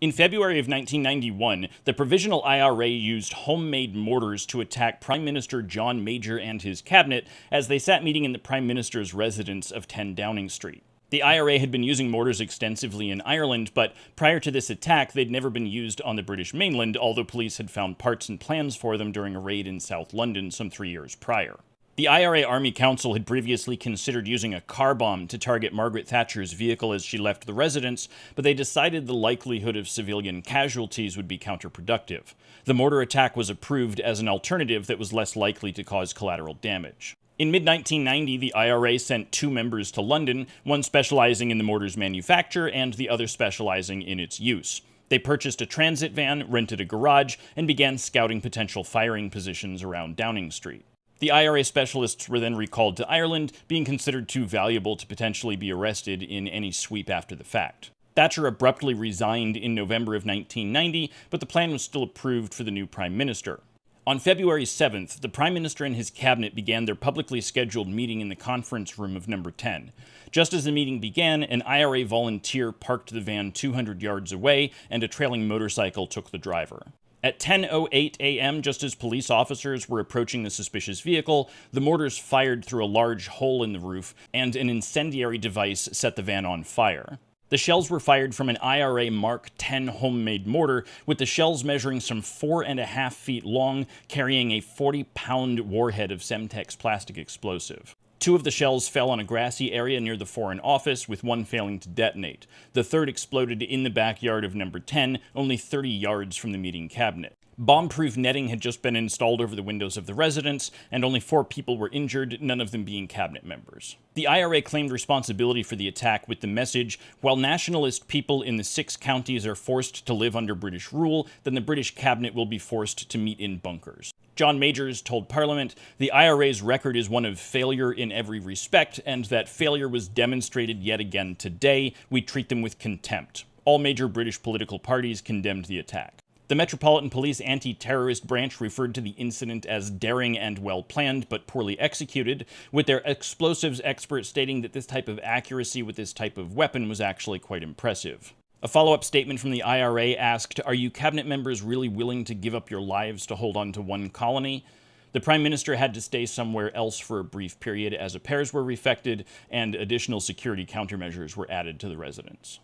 In February of 1991, the Provisional IRA used homemade mortars to attack Prime Minister John Major and his cabinet as they sat meeting in the Prime Minister's residence of 10 Downing Street. The IRA had been using mortars extensively in Ireland, but prior to this attack, they'd never been used on the British mainland, although police had found parts and plans for them during a raid in South London some 3 years prior. The IRA Army Council had previously considered using a car bomb to target Margaret Thatcher's vehicle as she left the residence, but they decided the likelihood of civilian casualties would be counterproductive. The mortar attack was approved as an alternative that was less likely to cause collateral damage. In mid-1990, the IRA sent 2 members to London, one specializing in the mortar's manufacture and the other specializing in its use. They purchased a transit van, rented a garage, and began scouting potential firing positions around Downing Street. The IRA specialists were then recalled to Ireland, being considered too valuable to potentially be arrested in any sweep after the fact. Thatcher abruptly resigned in November of 1990, but the plan was still approved for the new Prime Minister. On February 7th, the Prime Minister and his cabinet began their publicly scheduled meeting in the conference room of number 10. Just as the meeting began, an IRA volunteer parked the van 200 yards away, and a trailing motorcycle took the driver. At 10:08 a.m., just as police officers were approaching the suspicious vehicle, the mortars fired through a large hole in the roof, and an incendiary device set the van on fire. The shells were fired from an IRA Mark 10 homemade mortar, with the shells measuring some 4.5 feet long, carrying a 40-pound warhead of Semtex plastic explosive. 2 of the shells fell on a grassy area near the Foreign Office, with 1 failing to detonate. The 3rd exploded in the backyard of number 10, only 30 yards from the meeting cabinet. Bomb-proof netting had just been installed over the windows of the residence, and only 4 people were injured, none of them being cabinet members. The IRA claimed responsibility for the attack with the message, "While nationalist people in the 6 counties are forced to live under British rule, then the British cabinet will be forced to meet in bunkers." John Majors told Parliament, "The IRA's record is one of failure in every respect, and that failure was demonstrated yet again today. We treat them with contempt." All major British political parties condemned the attack. The Metropolitan Police Anti-Terrorist Branch referred to the incident as daring and well-planned, but poorly executed, with their explosives expert stating that this type of accuracy with this type of weapon was actually quite impressive. A follow-up statement from the IRA asked, "Are you cabinet members really willing to give up your lives to hold on to one colony?" The Prime Minister had to stay somewhere else for a brief period as repairs were effected and additional security countermeasures were added to the residence.